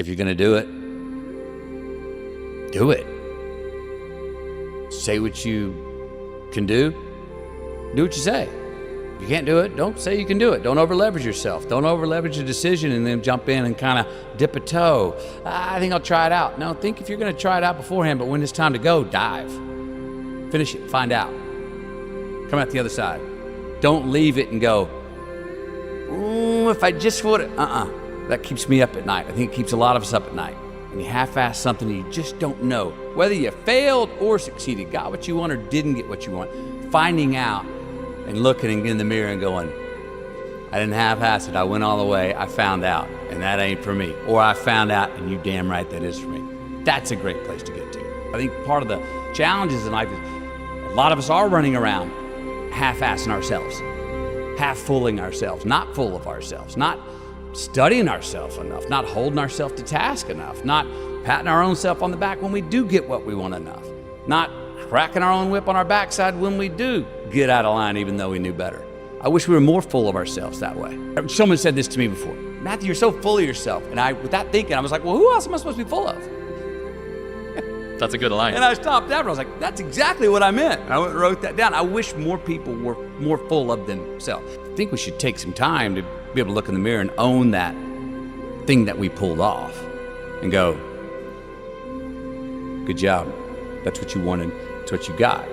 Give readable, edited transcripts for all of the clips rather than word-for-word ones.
If you're gonna do it, do it. Say what you can do what you say. If you can't do it, don't say you can do it. Don't over-leverage yourself. Don't over-leverage a decision and then jump in and kind of dip a toe. I think I'll try it out. No, think if you're gonna try it out beforehand, but when it's time to go, dive. Finish it, find out. Come out the other side. Don't leave it and go, ooh, if I just would, That keeps me up at night. I think it keeps a lot of us up at night. When you half-ass something and you just don't know whether you failed or succeeded, got what you want or didn't get what you want. Finding out and looking in the mirror and going, I didn't half-ass it, I went all the way, I found out, and that ain't for me. Or I found out, and you damn right that is for me. That's a great place to get to. I think part of the challenges in life is a lot of us are running around half-assing ourselves, half-fooling ourselves, not full of ourselves, not studying ourselves enough, not holding ourselves to task enough, not patting our own self on the back when we do get what we want enough, not cracking our own whip on our backside when we do get out of line even though we knew better. I wish we were more full of ourselves that way. Someone said this to me before, Matthew, you're so full of yourself. And without thinking, I was like, well, who else am I supposed to be full of? That's a good line. And I stopped after. I was like, that's exactly what I meant. I went and wrote that down. I wish more people were more full of themselves. I think we should take some time to be able to look in the mirror and own that thing that we pulled off and go, good job. That's what you wanted. That's what you got.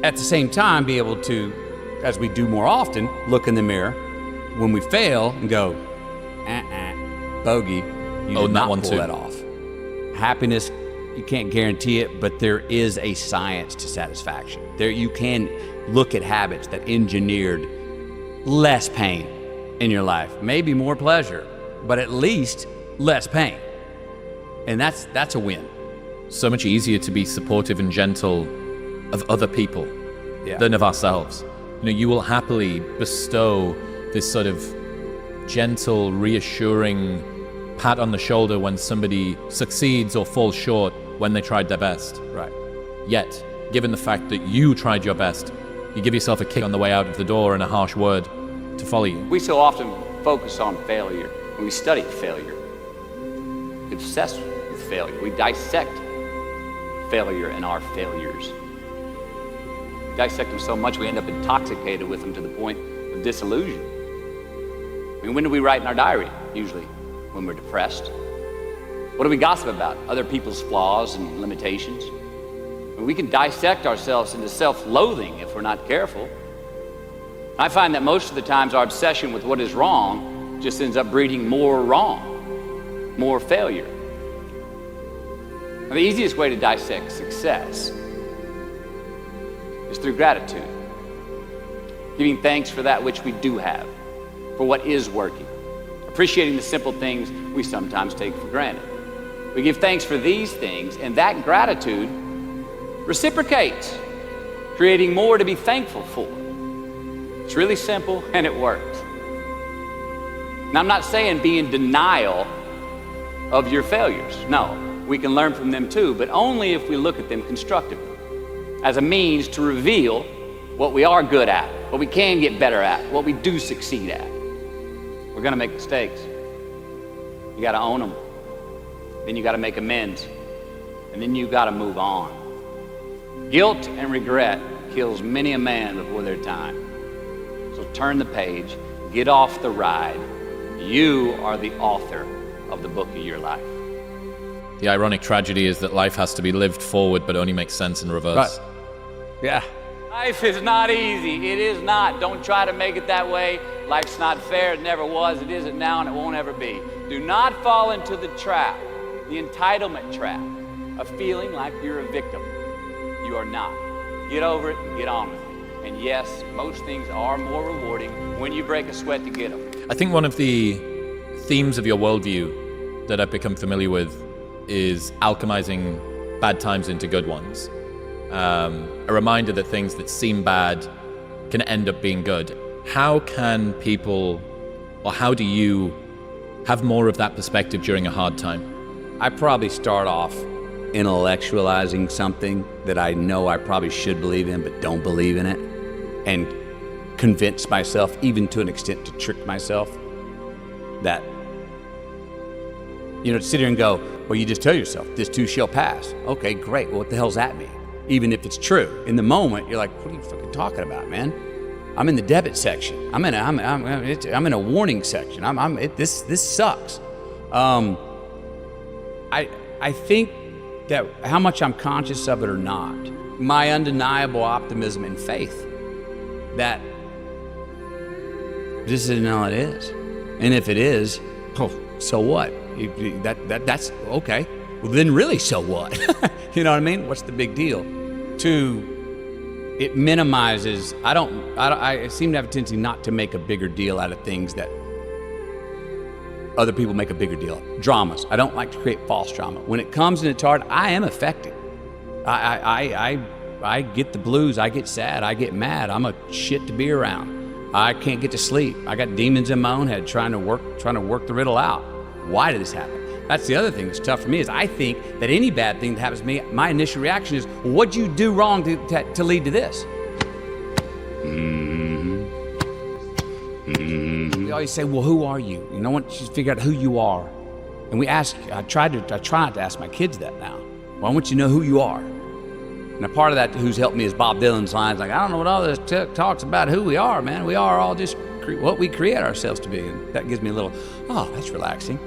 At the same time, be able to, as we do more often, look in the mirror when we fail and go, bogey, you did not pull that off. Happiness, you can't guarantee it, but there is a science to satisfaction. There you can look at habits that engineered less pain in your life, maybe more pleasure, but at least less pain. And that's a win. So much easier to be supportive and gentle of other people than of ourselves. You know, you will happily bestow this sort of gentle, reassuring pat on the shoulder when somebody succeeds or falls short when they tried their best. Right. Yet, given the fact that you tried your best, you give yourself a kick on the way out of the door and a harsh word to follow you. We so often focus on failure. When we study failure, we obsess with failure. We dissect failure and our failures. We dissect them so much we end up intoxicated with them to the point of disillusion. I mean, when do we write in our diary? Usually when we're depressed. What do we gossip about? Other people's flaws and limitations. And we can dissect ourselves into self-loathing if we're not careful. I find that most of the times our obsession with what is wrong just ends up breeding more wrong, more failure. Now, the easiest way to dissect success is through gratitude. Giving thanks for that which we do have, for what is working. Appreciating the simple things we sometimes take for granted. We give thanks for these things, and that gratitude reciprocates, creating more to be thankful for. It's really simple, and it works. Now, I'm not saying be in denial of your failures. No, we can learn from them too, but only if we look at them constructively, as a means to reveal what we are good at, what we can get better at, what we do succeed at. We're gonna make mistakes. You gotta own them. Then you gotta make amends. And then you gotta move on. Guilt and regret kills many a man before their time. So turn the page, get off the ride. You are the author of the book of your life. The ironic tragedy is that life has to be lived forward, but only makes sense in reverse. Right. Yeah. Life is not easy. It is not. Don't try to make it that way. Life's not fair. It never was. It isn't now, and it won't ever be. Do not fall into the trap, the entitlement trap, of feeling like you're a victim. You are not. Get over it and get on with it. And yes, most things are more rewarding when you break a sweat to get them. I think one of the themes of your worldview that I've become familiar with is alchemizing bad times into good ones. A reminder that things that seem bad can end up being good. How can people, or how do you have more of that perspective during a hard time? I probably start off intellectualizing something that I know I probably should believe in but don't believe in it, and convince myself, even to an extent to trick myself, that To sit here and go, well, you just tell yourself, this too shall pass. Okay, great. Well, what the hell's that mean? Even if it's true. In the moment, you're like, what are you fucking talking about, man? I'm in the debit section. I'm in a warning section. This sucks. I think that how much I'm conscious of it or not, my undeniable optimism and faith that this isn't all it is. And if it is, so what? That's okay. Well, then really, so what? You know what I mean? What's the big deal? It minimizes. I seem to have a tendency not to make a bigger deal out of things that other people make a bigger deal of. Dramas. I don't like to create false drama. When it comes and it's hard, I am affected. I get the blues. I get sad. I get mad. I'm a shit to be around. I can't get to sleep. I got demons in my own head trying to work the riddle out. Why did this happen? That's the other thing that's tough for me is I think that any bad thing that happens to me, my initial reaction is, well, what'd you do wrong to lead to this? We always say, well, who are you? You know, once you figure out who you are. And I try not to ask my kids that now. Well, I want you to know who you are. And a part of that who's helped me is Bob Dylan's lines like, I don't know what all this talks about who we are, man. We are all just what we create ourselves to be. And that gives me a little, that's relaxing.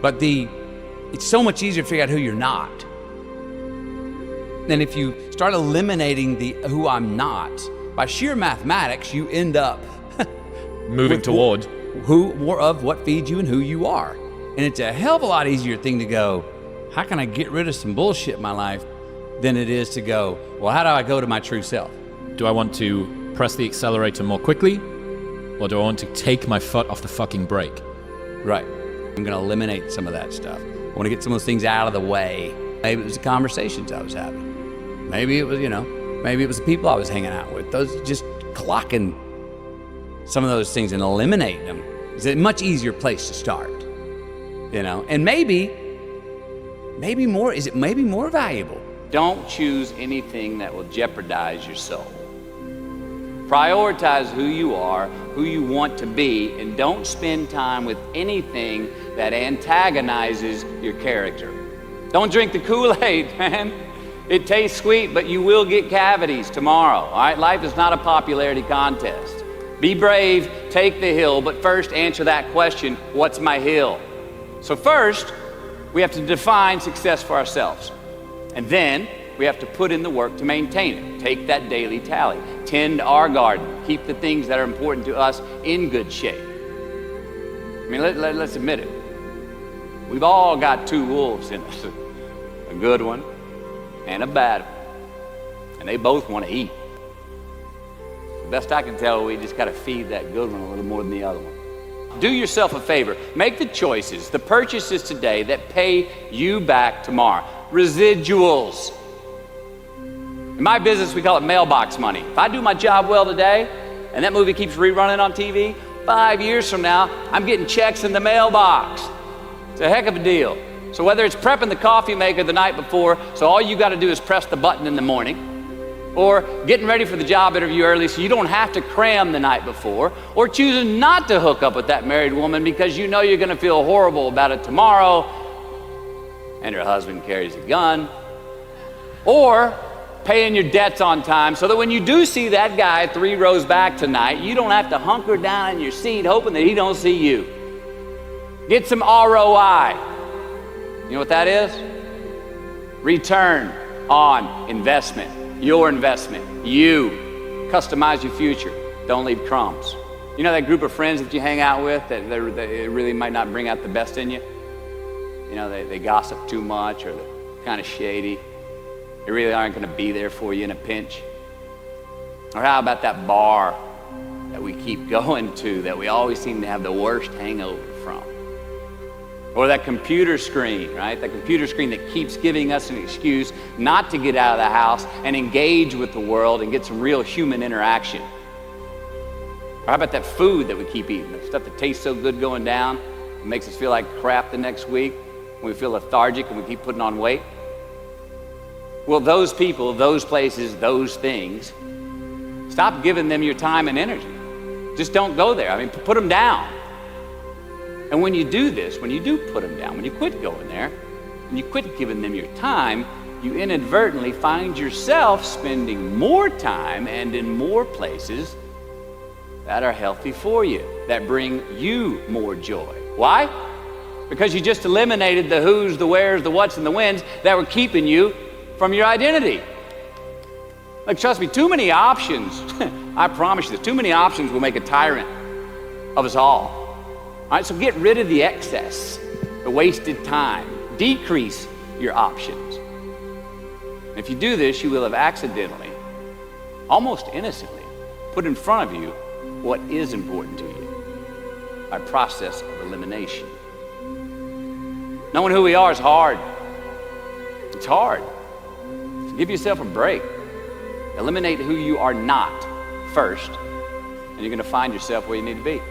But it's so much easier to figure out who you're not. And if you start eliminating the who I'm not, by sheer mathematics, you end up moving toward more of what feeds you and who you are. And it's a hell of a lot easier thing to go, how can I get rid of some bullshit in my life, than it is to go, well, how do I go to my true self? Do I want to press the accelerator more quickly, or do I want to take my foot off the fucking brake? Right. I'm going to eliminate some of that stuff. I want to get some of those things out of the way. Maybe it was the conversations I was having. Maybe it was, maybe it was the people I was hanging out with. Those just clocking some of those things and eliminating them is a much easier place to start. And maybe more valuable. Don't choose anything that will jeopardize your soul. Prioritize who you are, who you want to be, and don't spend time with anything that antagonizes your character. Don't drink the Kool-Aid, man. It tastes sweet, but you will get cavities tomorrow, all right? Life is not a popularity contest. Be brave, take the hill, but first answer that question, what's my hill? So first, we have to define success for ourselves. And then we have to put in the work to maintain it. Take that daily tally. Tend our garden. Keep the things that are important to us in good shape. I mean, let's admit it. We've all got two wolves in us. A good one and a bad one. And they both want to eat. The best I can tell, we just got to feed that good one a little more than the other one. Do yourself a favor. Make the choices, the purchases today that pay you back tomorrow. Residuals. In my business, we call it mailbox money. If I do my job well today, and that movie keeps rerunning on TV, 5 years from now, I'm getting checks in the mailbox. It's a heck of a deal. So whether it's prepping the coffee maker the night before, so all you got to do is press the button in the morning, or getting ready for the job interview early so you don't have to cram the night before, or choosing not to hook up with that married woman because you know you're going to feel horrible about it tomorrow, and her husband carries a gun, or paying your debts on time so that when you do see that guy 3 rows back tonight, you don't have to hunker down in your seat hoping that he don't see you. Get some ROI. You know what that is? Return on investment. Your investment. You. Customize your future. Don't leave crumbs. You know that group of friends that you hang out with that they really might not bring out the best in you? You know, they gossip too much, or they're kind of shady. They really aren't going to be there for you in a pinch. Or how about that bar that we keep going to that we always seem to have the worst hangover from? Or that computer screen, right? That computer screen that keeps giving us an excuse not to get out of the house and engage with the world and get some real human interaction. Or how about that food that we keep eating, the stuff that tastes so good going down, it makes us feel like crap the next week, when we feel lethargic and we keep putting on weight? Well, those people, those places, those things, stop giving them your time and energy. Just don't go there. I mean, put them down. And when you do this, when you do put them down, when you quit going there, and you quit giving them your time, you inadvertently find yourself spending more time and in more places that are healthy for you, that bring you more joy. Why? Because you just eliminated the who's, the where's, the what's, and the when's that were keeping you from your identity. Like, trust me, too many options, I promise you this, too many options will make a tyrant of us all. All right, so get rid of the excess, the wasted time. Decrease your options. If you do this, you will have accidentally, almost innocently, put in front of you what is important to you by process of elimination. Knowing who we are is hard. It's hard. So give yourself a break. Eliminate who you are not first, and you're going to find yourself where you need to be.